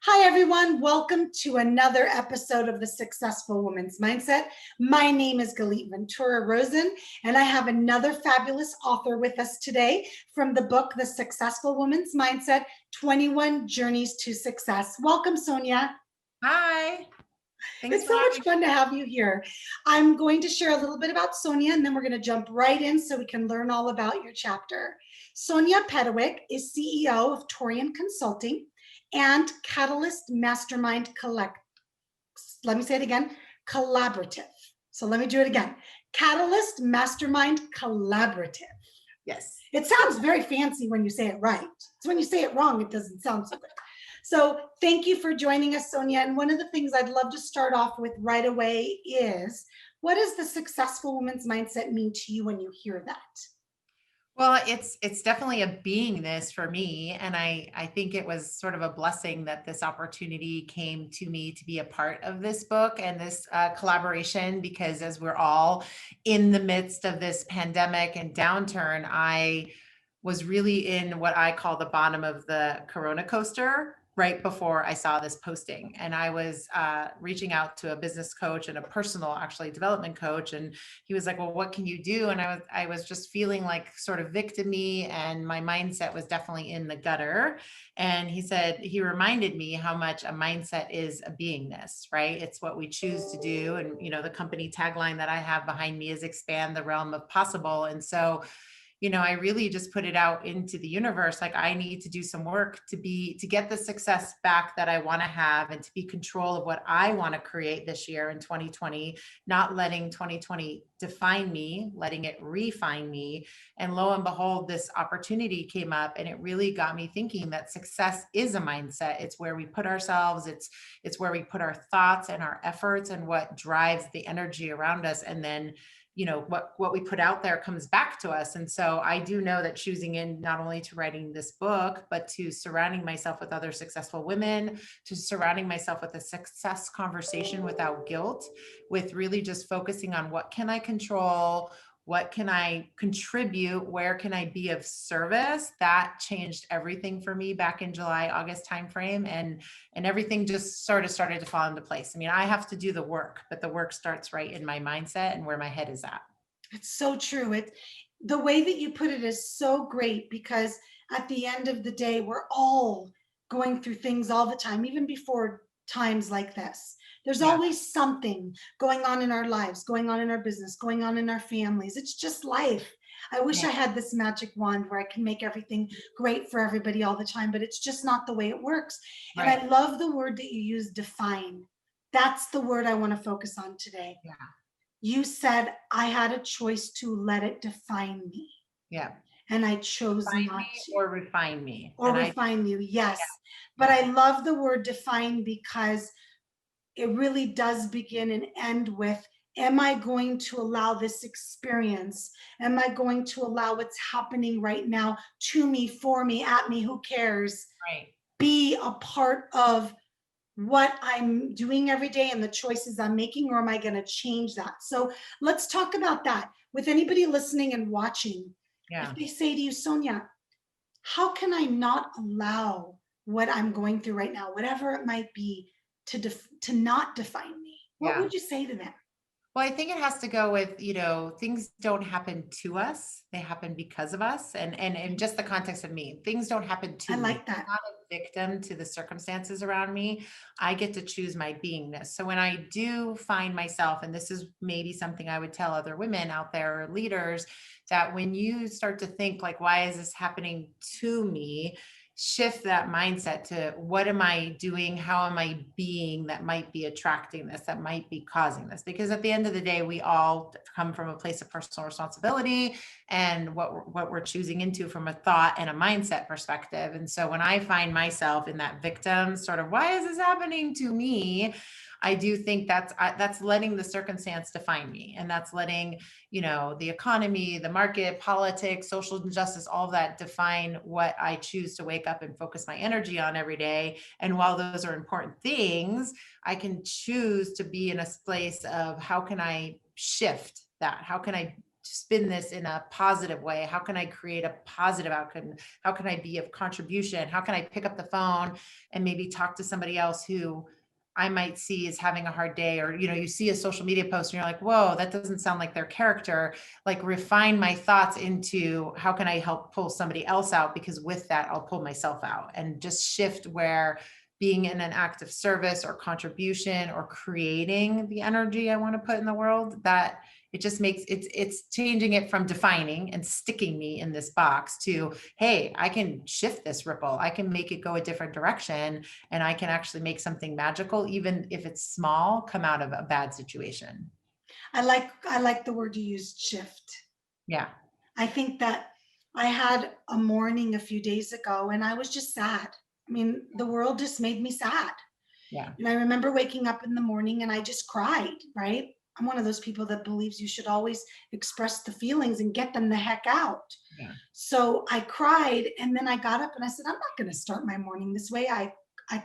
Hi, everyone. Welcome to another episode of the Successful Woman's Mindset. My name is Galit Ventura-Rozen, and I have another fabulous author with us today from the book, The Successful Woman's Mindset, 21 Journeys to Success. Welcome, Sonia. Hi. Thanks It's so much fun to have you here. I'm going to share a little bit about Sonia, and then we're going to jump right in so we can learn all about your chapter. Sonia Petkewich is CEO of Torian Consulting and Catalyst Mastermind let me say it again, Collaborative. So let me do it again. Catalyst Mastermind Collaborative. Yes. It sounds very fancy when you say it right. So when you say it wrong, it doesn't sound so good. So thank you for joining us, Sonia. And one of the things I'd love to start off with right away is, what does the successful woman's mindset mean to you when you hear that? Well, it's definitely a beingness for me. And I think it was sort of a blessing that this opportunity came to me to be a part of this book and this collaboration, because as we're all in the midst of this pandemic and downturn, I was really in what I call the bottom of the Corona coaster right before I saw this posting. And I was reaching out to a business coach and a personal actually development coach. And he was like, well, what can you do? And I was just feeling like sort of victim-y, and my mindset was definitely in the gutter. And he reminded me how much a mindset is a beingness, right? It's what we choose to do. And, the company tagline that I have behind me is expand the realm of possible. And so I really just put it out into the universe. Like, I need to do some work to get the success back that I want to have, and to be control of what I want to create this year in 2020, not letting 2020 define me, letting it refine me. And lo and behold, this opportunity came up, and it really got me thinking that success is a mindset. It's where we put ourselves. It's where we put our thoughts and our efforts, and what drives the energy around us. And then what we put out there comes back to us. And so I do know that choosing in not only to writing this book, but to surrounding myself with other successful women, to surrounding myself with a success conversation without guilt, with really just focusing on what can I control, what can I contribute, where can I be of service. That changed everything for me back in July, August timeframe, and everything just sort of started to fall into place. I mean, I have to do the work, but the work starts right in my mindset and where my head is at. It's so true. The way that you put it is so great, because at the end of the day, we're all going through things all the time, even before times like this. There's always something going on in our lives, going on in our business, going on in our families. It's just life. I wish I had this magic wand where I can make everything great for everybody all the time, but it's just not the way it works. And I love the word that you use, define. That's the word I want to focus on today. Yeah. You said I had a choice to let it define me. Yeah. And I chose define not me to. or refine me. Or refine you, yes. But I love the word define, because it really does begin and end with, am I going to allow this experience? Am I going to allow what's happening right now to me, for me, at me, who cares? Right. Be a part of what I'm doing every day and the choices I'm making, or am I going to change that? So let's talk about that with anybody listening and watching. Yeah. If they say to you, Sonia, how can I not allow what I'm going through right now, whatever it might be, to not define me? What would you say to them? Well, I think it has to go with, things don't happen to us. They happen because of us. And in just the context of me, things don't happen to me. I like that. I'm not a victim to the circumstances around me. I get to choose my beingness. So when I do find myself, and this is maybe something I would tell other women out there, or leaders, that when you start to think like, why is this happening to me? Shift that mindset to, what am I doing? How am I being that might be attracting this, that might be causing this? Because at the end of the day, we all come from a place of personal responsibility, and what we're choosing into from a thought and a mindset perspective. And so when I find myself in that victim sort of, why is this happening to me? I do think that's letting the circumstance define me. And that's letting, the economy, the market, politics, social injustice, all of that define what I choose to wake up and focus my energy on every day. And while those are important things, I can choose to be in a place of, how can I shift that? How can I spin this in a positive way? How can I create a positive outcome? How can I be of contribution? How can I pick up the phone and maybe talk to somebody else who I might see is having a hard day? Or, you see a social media post and you're like, whoa, that doesn't sound like their character. Like, refine my thoughts into how can I help pull somebody else out? Because with that, I'll pull myself out, and just shift where being in an act of service or contribution or creating the energy I want to put in the world, that it just makes it's changing it from defining and sticking me in this box to, hey, I can shift this ripple. I can make it go a different direction, and I can actually make something magical, even if it's small, come out of a bad situation. I like the word you used, shift. Yeah. I think that I had a morning a few days ago and I was just sad. I mean, the world just made me sad. Yeah. And I remember waking up in the morning and I just cried, right? I'm one of those people that believes you should always express the feelings and get them the heck out. Yeah. So I cried, and then I got up and I said, I'm not going to start my morning this way. I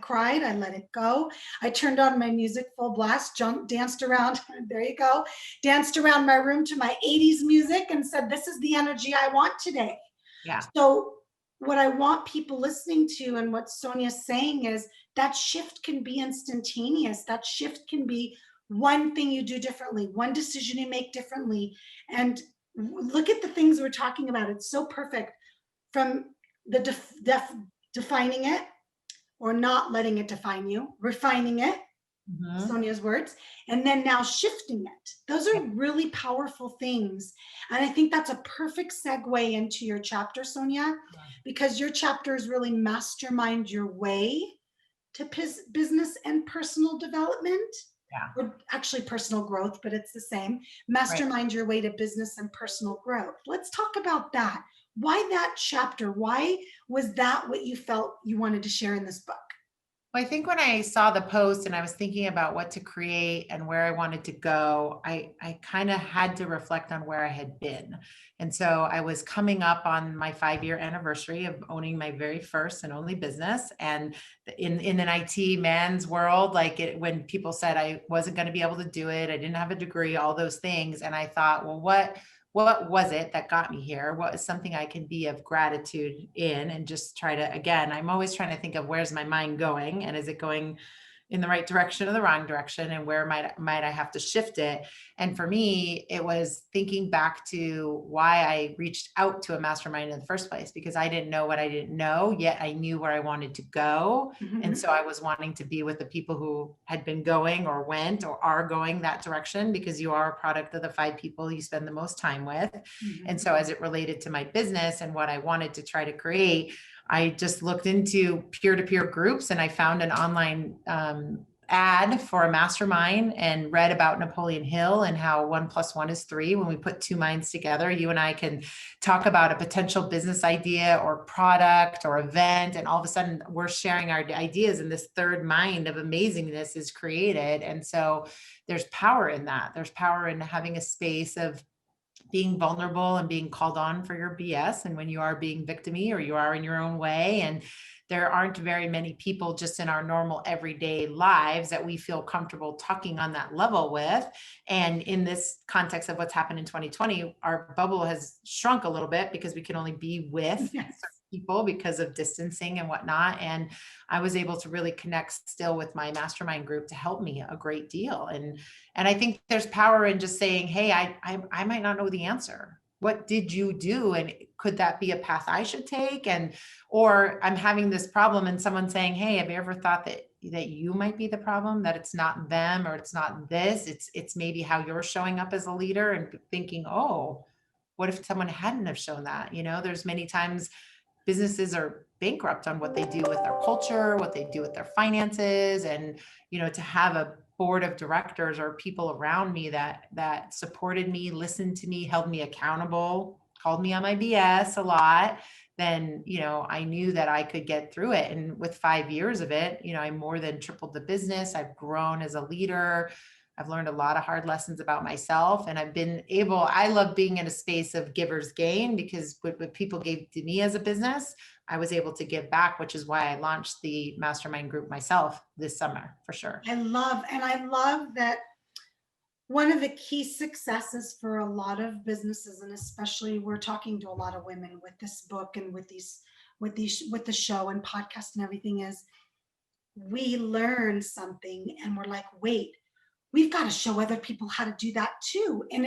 cried, I let it go. I turned on my music full blast, jumped, danced around. There you go. Danced around my room to my 80s music and said, this is the energy I want today. Yeah. So what I want people listening to, and what Sonia's saying, is that shift can be instantaneous. That shift can be one thing you do differently, one decision you make differently. And look at the things we're talking about. It's so perfect, from the defining it or not letting it define you, refining it, Mhm. Sonia's words, and then now shifting it. Those are really powerful things. And I think that's a perfect segue into your chapter, Sonia, because your chapter is really mastermind your way to business and personal development. Yeah. Or actually personal growth, but it's the same. Right. Mastermind your way to business and personal growth. Let's talk about that. Why that chapter? Why was that what you felt you wanted to share in this book? Well, I think when I saw the post and I was thinking about what to create and where I wanted to go, I kind of had to reflect on where I had been. And so I was coming up on my 5-year anniversary of owning my very first and only business. And in an IT man's world, like, when people said I wasn't going to be able to do it, I didn't have a degree, all those things. And I thought, well, what was it that got me here? What is something I can be of gratitude in, and just try to, again, I'm always trying to think of, where's my mind going, and is it going in the right direction or the wrong direction, and where might I have to shift it? And for me, it was thinking back to why I reached out to a mastermind in the first place, because I didn't know what I didn't know, yet I knew where I wanted to go. And so I was wanting to be with the people who had been going or went or are going that direction, because you are a product of the 5 people you spend the most time with. And so as it related to my business and what I wanted to try to create, I just looked into peer-to-peer groups, and I found an online ad for a mastermind, and read about Napoleon Hill and how 1 + 1 is 3. When we put 2 minds together, you and I can talk about a potential business idea or product or event, and all of a sudden we're sharing our ideas, and this third mind of amazingness is created. And so there's power in that. There's power in having a space of being vulnerable and being called on for your BS, and when you are being victimy or you are in your own way. And there aren't very many people just in our normal everyday lives that we feel comfortable talking on that level with. And in this context of what's happened in 2020, our bubble has shrunk a little bit, because we can only be with certain people because of distancing and whatnot. And I was able to really connect still with my mastermind group to help me a great deal. And I think there's power in just saying, hey, I might not know the answer. What did you do? And could that be a path I should take? And, or I'm having this problem, and someone saying, hey, have you ever thought that you might be the problem, that it's not them, or it's not this, it's maybe how you're showing up as a leader, and thinking, oh, what if someone hadn't have shown that? There's many times businesses are bankrupt on what they do with their culture, what they do with their finances. And, to have a board of directors or people around me that supported me, listened to me, held me accountable, called me on my BS a lot, then, I knew that I could get through it. And with 5 years of it, I more than tripled the business. I've grown as a leader. I've learned a lot of hard lessons about myself, and I love being in a space of givers gain, because what people gave to me as a business, I was able to give back, which is why I launched the mastermind group myself this summer, for sure. I love that One of the key successes for a lot of businesses, and especially we're talking to a lot of women with this book and with the show and podcast and everything, is we learn something and we're like, wait, we've got to show other people how to do that too. And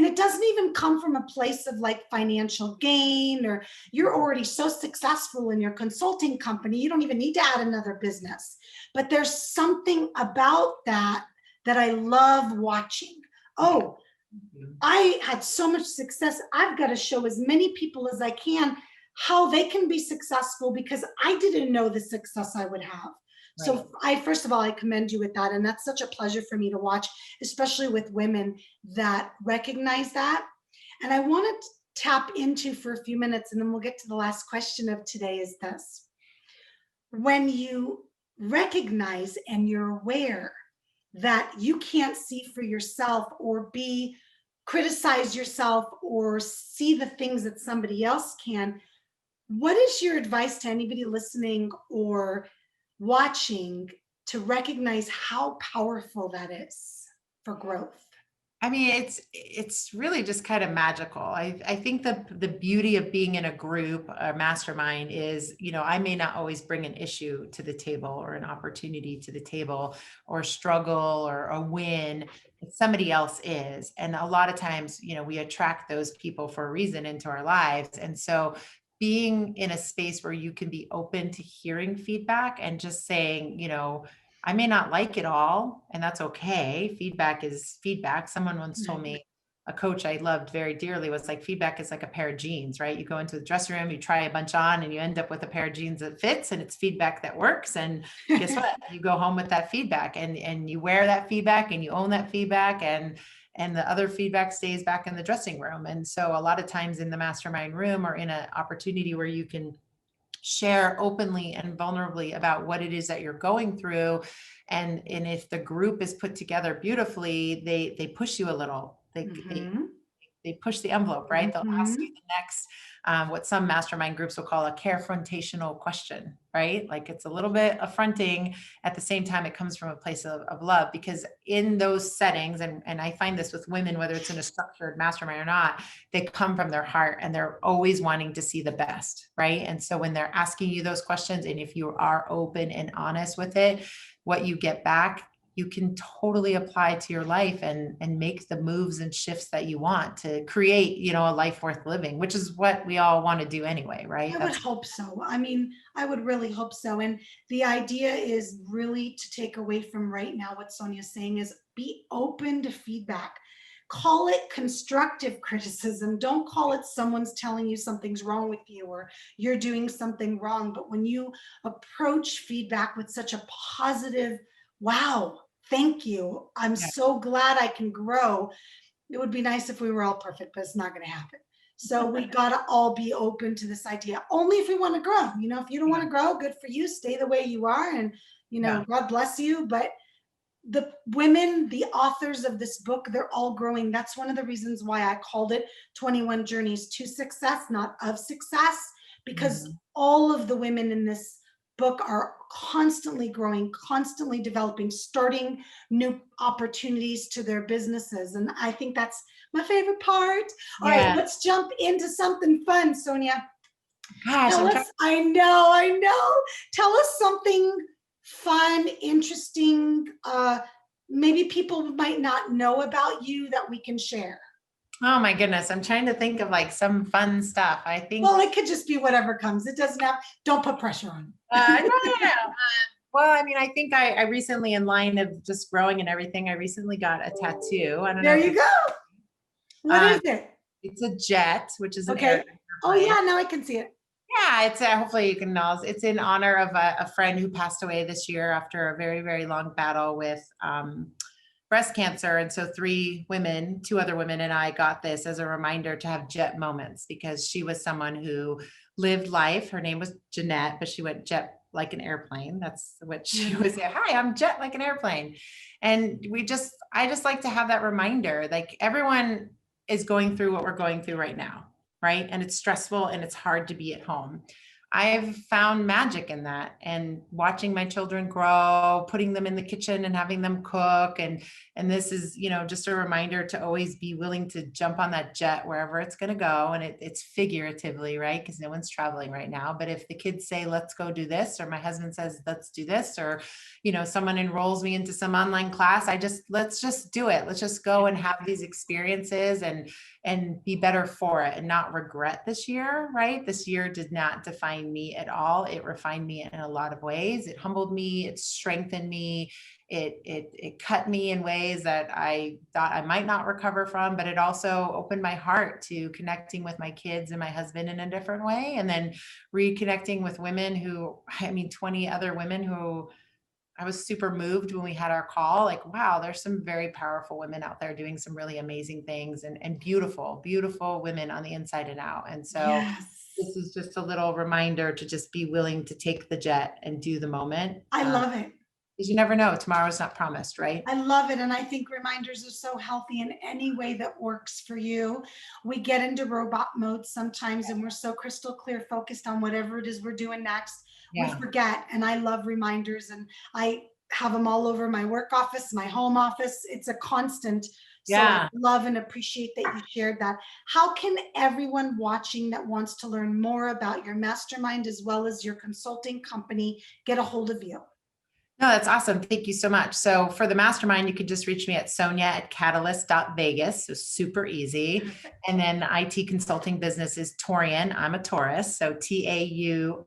it doesn't even come from a place of like financial gain, or you're already so successful in your consulting company, you don't even need to add another business. But there's something about that that I love watching. Oh, I had so much success. I've got to show as many people as I can how they can be successful, because I didn't know the success I would have. Right. So I, first of all, I commend you with that. And that's such a pleasure for me to watch, especially with women that recognize that. And I want to tap into for a few minutes, and then we'll get to the last question of today, is this. When you recognize and you're aware that you can't see for yourself, or be criticize yourself, or see the things that somebody else can, what is your advice to anybody listening or watching to recognize how powerful that is for growth? I mean, it's really just kind of magical. I think the beauty of being in a group, a mastermind, is, I may not always bring an issue to the table or an opportunity to the table or struggle or a win. Somebody else is. And a lot of times, we attract those people for a reason into our lives. And so being in a space where you can be open to hearing feedback and just saying, I may not like it all, and that's okay. Feedback is feedback. Someone once told me, a coach I loved very dearly was like, feedback is like a pair of jeans, right? You go into the dressing room, you try a bunch on, and you end up with a pair of jeans that fits, and it's feedback that works. And guess what? You go home with that feedback, and you wear that feedback, and you own that feedback, and the other feedback stays back in the dressing room. And so a lot of times in the mastermind room, or in an opportunity where you can share openly and vulnerably about what it is that you're going through. And if the group is put together beautifully, they push you a little. They push the envelope, right? They'll ask you the next, what some mastermind groups will call a carefrontational question, right? Like, it's a little bit affronting. At the same time, it comes from a place of love, because in those settings, and I find this with women, whether it's in a structured mastermind or not, they come from their heart and they're always wanting to see the best, right? And so when they're asking you those questions, and if you are open and honest with it, what you get back, you can totally apply to your life and make the moves and shifts that you want to create, a life worth living, which is what we all want to do anyway, right? I would hope so. I mean, I would really hope so. And the idea is really to take away from right now what Sonia's saying is, be open to feedback. Call it constructive criticism. Don't call it someone's telling you something's wrong with you or you're doing something wrong. But when you approach feedback with such a positive, wow, thank you, I'm so glad I can grow. It would be nice if we were all perfect, but it's not going to happen. So we got to all be open to this idea, only if we want to grow. If you don't want to grow, good for you. Stay the way you are. And, God bless you. But the women, the authors of this book, they're all growing. That's one of the reasons why I called it 21 Journeys to Success, not of Success, because all of the women in this book are constantly growing, constantly developing, starting new opportunities to their businesses. And I think that's my favorite part. All right, let's jump into something fun, Sonia. Gosh, I know. Tell us something fun, interesting, maybe people might not know about you that we can share. Oh my goodness. I'm trying to think of like some fun stuff. I think. Well, it could just be whatever comes. It doesn't have, don't put pressure on. No. Well, I mean, I think I recently, in line of just growing and everything, I recently got a tattoo. I don't know. There you go. What is it? It's a jet, which is an okay. Oh yeah, now I can see it. Yeah, it's hopefully you can know. It's in honor of a friend who passed away this year after a very, very long battle with breast cancer. And so 3 women, 2 other women, and I got this as a reminder to have jet moments, because she was someone who lived life. Her name was Jeanette, but she went jet like an airplane. That's what she would say. Hi, I'm jet like an airplane. And I just like to have that reminder. Like, everyone is going through what we're going through right now, right? And it's stressful and it's hard to be at home. I've found magic in that, and watching my children grow, putting them in the kitchen and having them cook. And this is, just a reminder to always be willing to jump on that jet wherever it's going to go. And it's figuratively, right? Because no one's traveling right now. But if the kids say, let's go do this, or my husband says, let's do this, or, someone enrolls me into some online class, let's just do it. Let's just go and have these experiences and be better for it and not regret this year, right? This year did not define me at all. It refined me in a lot of ways. It humbled me. It strengthened me. It cut me in ways that I thought I might not recover from, but it also opened my heart to connecting with my kids and my husband in a different way. And then reconnecting with women 20 other women who I was super moved when we had our call. Like, wow, there's some very powerful women out there doing some really amazing things, and beautiful, beautiful women on the inside and out. And so Yes. this is just a little reminder to just be willing to take the jet and do the moment. I love it. Because you never know, tomorrow's not promised, right? I love it. And I think reminders are so healthy in any way that works for you. We get into robot mode sometimes and we're so crystal clear focused on whatever it is we're doing next. We Yeah. forget. And I love reminders, and I have them all over my work office, my home office. It's a constant. So I Yeah. love and appreciate that you shared that. How can everyone watching that wants to learn more about your mastermind as well as your consulting company get a hold of you? No, that's awesome. Thank you so much. So for the mastermind, you could just reach me at Sonia@catalyst.vegas. So super easy. Perfect. And then IT consulting business is Torian. I'm a Taurus. So Taurean,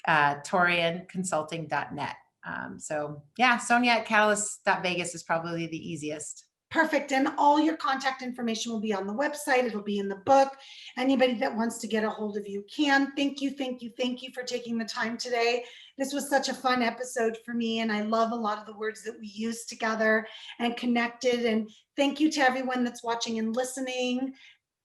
torianconsulting.net. So yeah, Sonia@catalyst.vegas is probably the easiest. Perfect. And all your contact information will be on the website. It'll be in the book. Anybody that wants to get a hold of you can. Thank you, thank you, thank you for taking the time today. This was such a fun episode for me, and I love a lot of the words that we used together and connected. And thank you to everyone that's watching and listening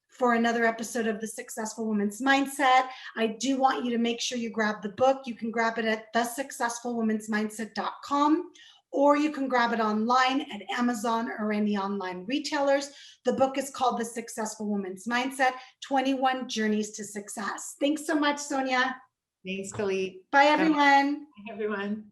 for another episode of The Successful Woman's Mindset. I do want you to make sure you grab the book. You can grab it at thesuccessfulwomansmindset.com, or you can grab it online at Amazon or any online retailers. The book is called The Successful Woman's Mindset, 21 Journeys to Success. Thanks so much, Sonia. Thanks, Galit. Bye, everyone. Bye, everyone.